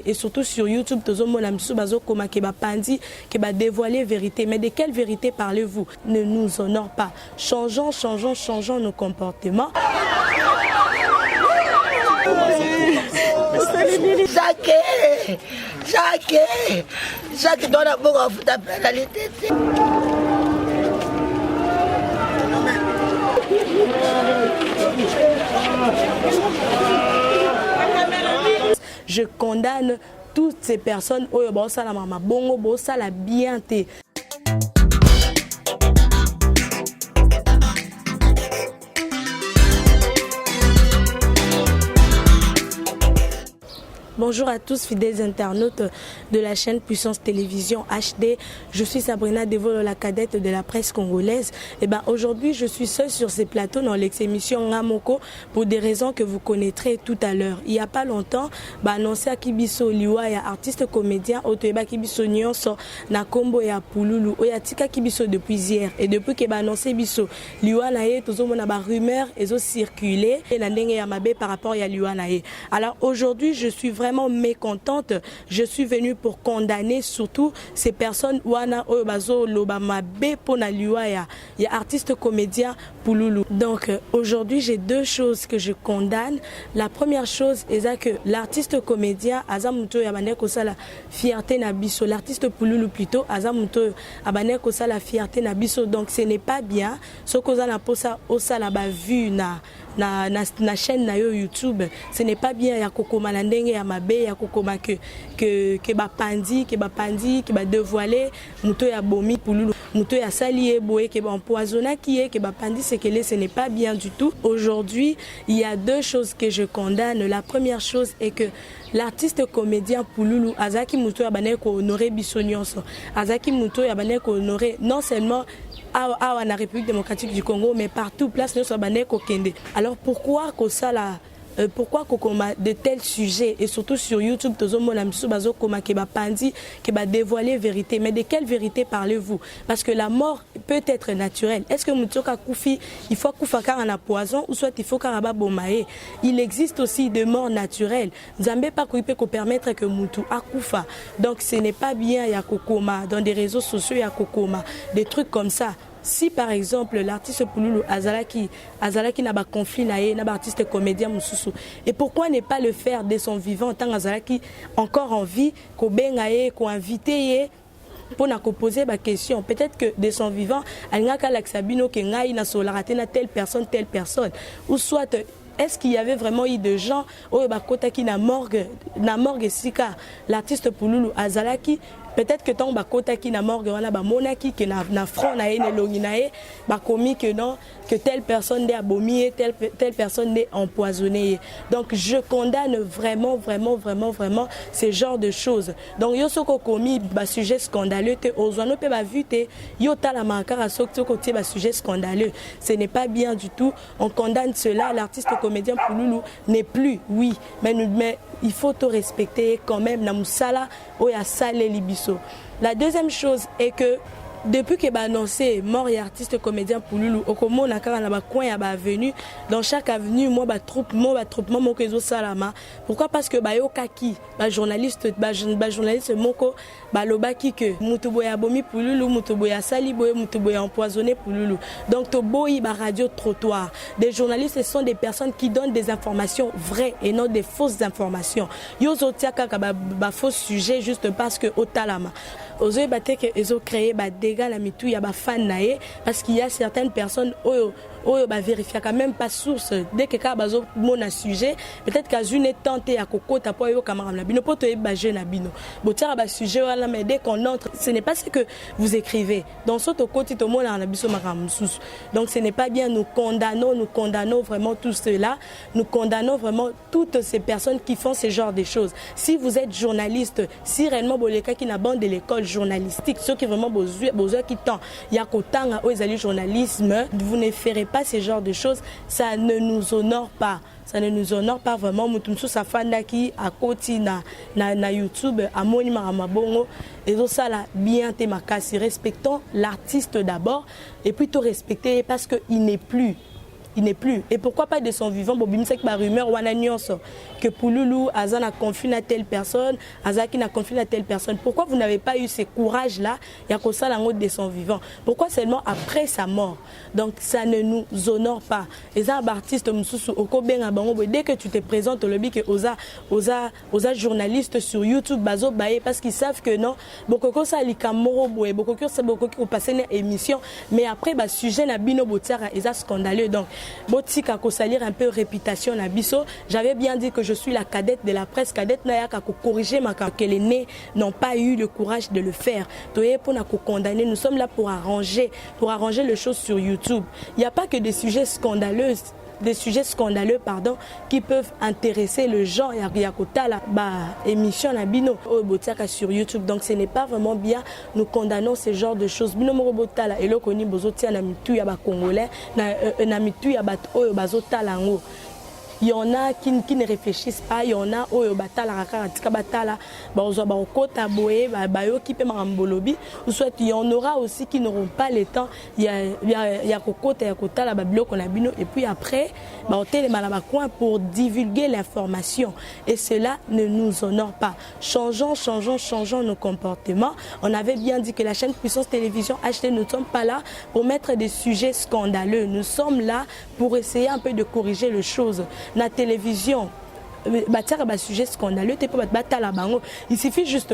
et surtout sur YouTube, qui va dévoiler vérité. Mais de quelle vérité parlez-vous? Ne nous honore pas. Changeons nos comportements. Jacques donne un bon enfant d'après la réalité. Je condamne toutes ces personnes qui ont la bienté. Bonjour à tous fidèles internautes de la chaîne Puissance Télévision HD. Je suis Sabrina Devolo, la cadette de la presse congolaise. Et aujourd'hui, je suis seule sur ces plateaux dans l'exémission Ngamoko pour des raisons que vous connaîtrez tout à l'heure. Il n'y a pas longtemps, annoncé à Kibiso Liwa, ya artiste comédien, Otoeba Kibiso Nyonso, Nakombo ya Pululu, Oyatika Kibiso depuis hier. Et depuis que annoncé Biso Liwa nae, toujours mon rumeur et circulé et la ndenge ya mabe par rapport à Liwa nae. Alors aujourd'hui, je suis vraiment mécontente. Je suis venue pour condamner surtout ces personnes wana obazo lobamabe pona liwa ya artiste comédien Pululu. Donc aujourd'hui j'ai deux choses que je condamne. La première chose est que l'artiste comédien azamuto yabane ko sala fierté na biso, l'artiste Pululu plutôt azamuto abane ko sala fierté na biso. Donc ce n'est pas bien ce que za na posa osala ba vu na chaîne na yo YouTube. Ce n'est pas bien ya kokoma na ndenge ya mabe ya kokoma que ba pandi que ba dévoiler muto ya bomi Pululu muto ya salié boé que ba empoisonna qui que ba pandi c'est que ce n'est pas bien du tout. Aujourd'hui, il y a deux choses que je condamne. La première chose est que l'artiste comédien Pululu azaki muto ya bane ko honorer biso nyonso. Azaki muto ya bane ko honorer non seulement à la République démocratique du Congo, mais partout, place nous sommes Kende. Alors pourquoi de tels sujets et surtout sur YouTube, qui va dévoiler vérité? Mais de quelle vérité parlez-vous? Parce que la mort peut être naturelle. Est-ce que Moutoka Koufi, il faut Koufakar en poison ou soit il faut Karaba Bomae? Il existe aussi des morts naturelles. Zambé pas peut permettre que Moutou Akoufa. Donc ce n'est pas bien Yakokoma dans des réseaux sociaux Yakokoma, des trucs comme ça. Si par exemple l'artiste Pululu Azalaki n'a pas conflit n'a pas artiste comédien Moussoussou, et pourquoi ne pas le faire de son vivant tant Azalaki encore en vie qu'on bengaye qu'on invité pour nous poser ma question? Peut-être que de son vivant alingaka laksabino ke ngai na solarate na telle personne ou soit est-ce qu'il y avait vraiment eu des gens au bakotaki na morgue sika l'artiste Pululu Azalaki? Peut-être que tant bakota qui na morgue wana ba monaki que na front na ene longi na e ba commis que non que telle personne est abominée, telle personne est empoisonnée. Donc je condamne vraiment ce genre de choses. Donc yo soko commis ba sujet scandaleux te ozwano pe ba vute yo tala mankara soko côté ba sujet scandaleux. Ce n'est pas bien du tout. On condamne cela. L'artiste comédien Pululu n'est plus, oui, mais il faut te respecter quand même na musala o ya salé libiso. La deuxième chose est que depuis que annoncé mort et artiste comédien Pululu okomo na kara na ba coin ya ba avenue, dans chaque avenue moi ba troupement moko ezo salama. Pourquoi? Parce que ba yokaki ba journaliste moko ba lobaki que mutu boya bomi Pululu, mutu boya sali boye, mutu boya empoisonné Pululu. Donc to boyi ba radio trottoir. Des journalistes, ce sont des personnes qui donnent des informations vraies et non des fausses informations. Yo zotia kaka ba faux sujet juste parce que otalama ozo baté que ils ont créé ba dégâts la mitou ya ba fan naé parce qu'il y a certaines personnes ba vérifier quand même pas source dès que ka bazo mona sujet peut-être qu'à une tenté à kokota po yo camarade la bino poto e ba jeune bino botia ba sujet wala mais dès qu'on entre ce n'est pas ce que vous écrivez dans ce côté to mona na biso makam sous. Donc ce n'est pas bien. Nous condamnons vraiment tout cela. Nous condamnons vraiment toutes ces personnes qui font ce genre de choses. Si vous êtes journaliste, si réellement boleka qui n'a bande de l'école journalistique, ceux qui vraiment besoin qui tant il y a kotanga aux alliés journalisme, vous ne ferez pas ce genre de choses. Ça ne nous honore pas. Ça ne nous honore pas vraiment. Mutumsu safanda qui à côté na YouTube à monima amabongo et tout ça là bien te makasi. Respectons l'artiste d'abord et puis te respecter parce que il n'est plus. il n'est plus. Et pourquoi pas de son vivant, bobimisa ki ba rumeur wana nyonso que Pouloulou Azan a confié à telle personne, Azaki n'a confié à telle personne. Pourquoi vous n'avez pas eu ce courage-là, Yakosa Lango de son vivant? Pourquoi seulement après sa mort? Donc ça ne nous honore pas. Les artistes dès que tu te présentes au lobby que osa journalistes sur YouTube bazo baye parce qu'ils savent que non, beaucoup ça likamoro boye, beaucoup qui passer une émission, mais après bah sujet na bino botiara eza scandaleux. Donc botika ko salir un peu réputation na biso. J'avais bien dit que je suis la cadette de la presse, cadette nayaka ko corriger ma que les nés n'ont pas eu le courage de le faire. Toye pour na ko condamner, nous sommes là pour arranger les choses sur YouTube. Il n'y a pas que des sujets scandaleux pardon, qui peuvent intéresser le gens. Il y a émission sur YouTube. Donc ce n'est pas vraiment bien. Nous condamnons ce genre de choses. Il y en a qui ne réfléchissent pas, il y en a qui il y en aura aussi qui n'auront pas le temps. Il y a et puis après, pour divulguer l'information. Et cela ne nous honore pas. Changeons nos comportements. On avait bien dit que la chaîne Puissance Télévision HD, nous ne sommes pas là pour mettre des sujets scandaleux. Nous sommes là pour essayer un peu de corriger les choses. La télévision, sujet scandaleux, il suffit juste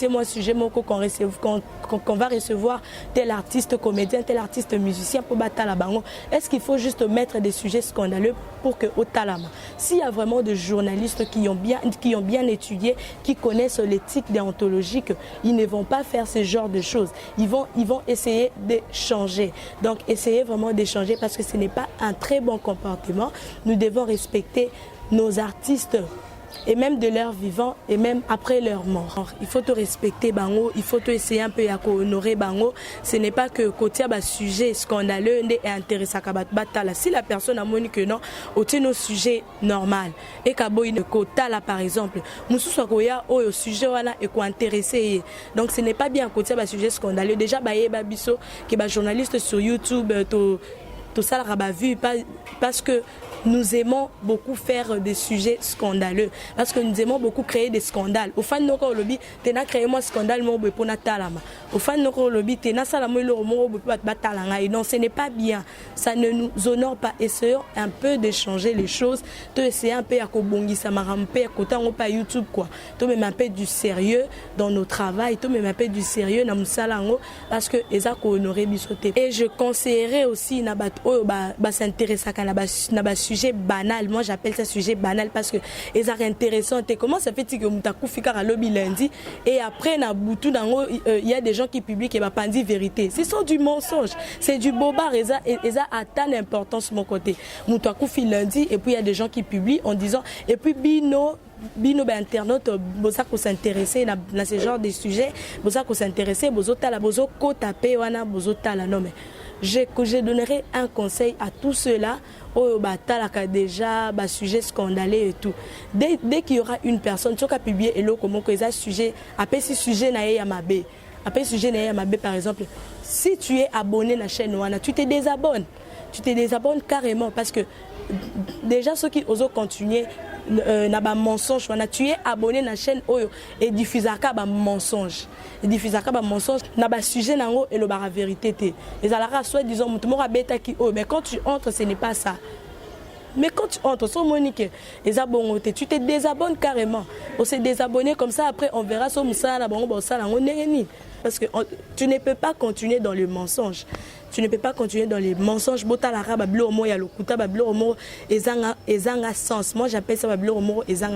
moi sujet qu'on va recevoir tel artiste comédien, tel artiste musicien pour battre la bango. Est-ce qu'il faut juste mettre des sujets scandaleux pour que au talama? S'il y a vraiment des journalistes qui ont bien étudié, qui connaissent l'éthique déontologique, ils ne vont pas faire ce genre de choses. Ils vont essayer de changer. Donc essayez vraiment de changer parce que ce n'est pas un très bon comportement. Nous devons respecter nos artistes et même de leur vivant et même après leur mort. Il faut te respecter bango, il faut te essayer un peu à honorer bango. Ce n'est pas que côté un sujet scandaleux et intéressant batala. Si la personne a montré que non, au nos sujets normal et kabo une quota là par exemple, mususu koya au sujet wana et ko intéressé. Donc ce n'est pas bien côté un sujet scandaleux. Déjà baye babiso qui ba journaliste sur YouTube tout ça l'a vu parce que nous aimons beaucoup faire des sujets scandaleux, parce que nous aimons beaucoup créer des scandales. Au fan de lobby, tu as créé un scandale pour Natalama. Au fan de lobby, tu as créé non, ce n'est pas bien. Ça ne nous honore pas. Essayons un peu de changer les choses. Tu essayes un peu à Kobongi, ça m'a rampé à côté pas YouTube quoi. Tu mets un peu du sérieux dans nos travails. Tu mets un peu du sérieux dans Moussalango parce que les a honoré bisoté. Et je conseillerais aussi nabat s'intéresser à sujet banal. Moi j'appelle ça sujet banal parce que les are intéressant. Comment ça fait que mutaku fika à lobby lundi et après na boutou dango il y a des gens qui publient qui va pas dire vérité. Ce sont du mensonge, c'est du bobard et ça atteint l'importance de mon côté. Mutaku fi lundi et puis il y a des gens qui publient en disant et puis bino internaute boza ko s'intéresser dans ce genre de sujets, boza ko s'intéresser bozota la bozo ko taper wana bozota la non mais je donnerai un conseil à tous ceux-là au batalaka déjà bas sujet scandaleux et tout. Dès qu'il y aura une personne qui a publié et l'eau comment que ça sujet après si sujet na ya mabe après sujet na ya mabe par exemple si tu es abonné à la chaîne wana tu te désabonnes carrément parce que déjà ceux qui osent continuer na ba mensonge wana tu es abonné na chaîne oyo et diffusaka ba mensonge na ba sujet nango et le bara vérité té les alara soit disons mutumora beta ki oh mais quand tu entres ce n'est pas ça. Mais quand tu entres sur Monique, les abonnés, tu te désabonnes carrément. On s'est désabonné comme ça, après on verra sur Moussa, parce que tu ne peux pas continuer dans le mensonge. Tu ne peux pas continuer dans les mensonges. Moi j'appelle ça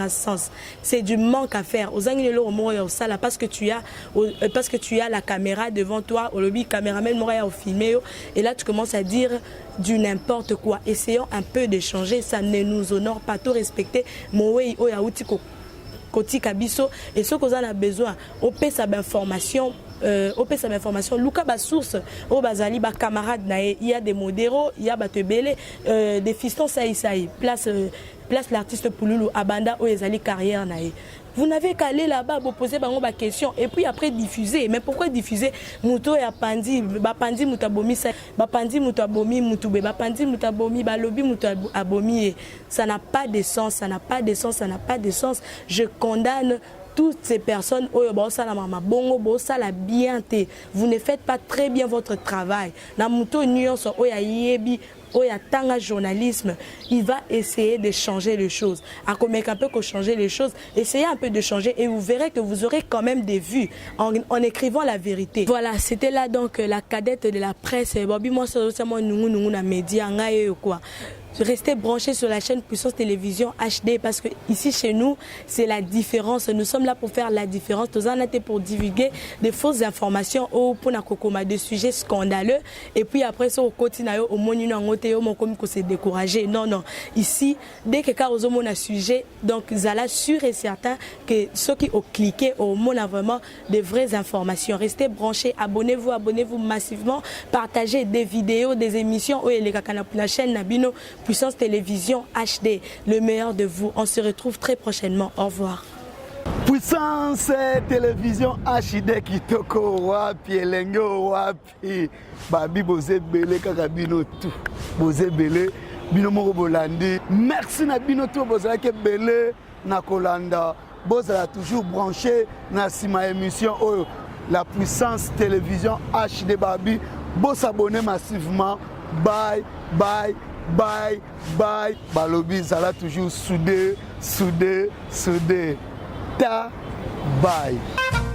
sens. C'est du manque à faire. Parce que tu as la caméra devant toi, au lobby caméraman au filmé et là tu commences à dire du n'importe quoi. Essayons un peu de changer, ça ne nous honore pas. Tout respecter Koti Kabiso et ce qu'on a besoin, on peut sa information. Luka ba source au bazali ba camarade il y a des modéraux, il y a batebele des fistons ça place l'artiste Pouloulou abanda ou ezali carrière nae Vous n'avez qu'à aller là-bas, vous poser ma question et puis après diffuser. Mais pourquoi diffuser? Mouto et apandi, bapandi mutabomi, bapandi mutabomi, mutube, bapandi mutabomi, balobi mutabomi. Ça n'a pas de sens, ça n'a pas de sens, ça n'a pas de sens. Je condamne toutes ces personnes, vous ne faites pas très bien votre travail. Journalisme, il va essayer de changer les choses. À combien un peu changer les choses, essayez un peu de changer et vous verrez que vous aurez quand même des vues en écrivant la vérité. Voilà, c'était là donc la cadette de la presse. Bobby, moi, c'est moi, nous, média, quoi. Restez branchés sur la chaîne Puissance Télévision HD parce que ici chez nous, c'est la différence. Nous sommes là pour faire la différence. Nous en été pour divulguer des fausses informations ou pour des sujets scandaleux. Et puis après ça, au quotidien, au moins, on s'est découragé. Non, non. Ici, dès que quand on a un sujet, donc là, sûr et certain que ceux qui ont cliqué au moins vraiment des vraies informations. Restez branchés, abonnez-vous massivement, partagez des vidéos, des émissions. La chaîne Nabino Puissance Télévision HD, le meilleur de vous. On se retrouve très prochainement. Au revoir. Puissance Télévision HD kitoko wapi elengo wapi babi boze belé kaka bino tout boze belé bino moko bolandi merci na bino tout bozala ke belé na kolanda bozala toujours branché na sima émission oyo la Puissance Télévision HD babi bos abonner massivement bye bye bye bye balobi zala toujours soudé ta bye.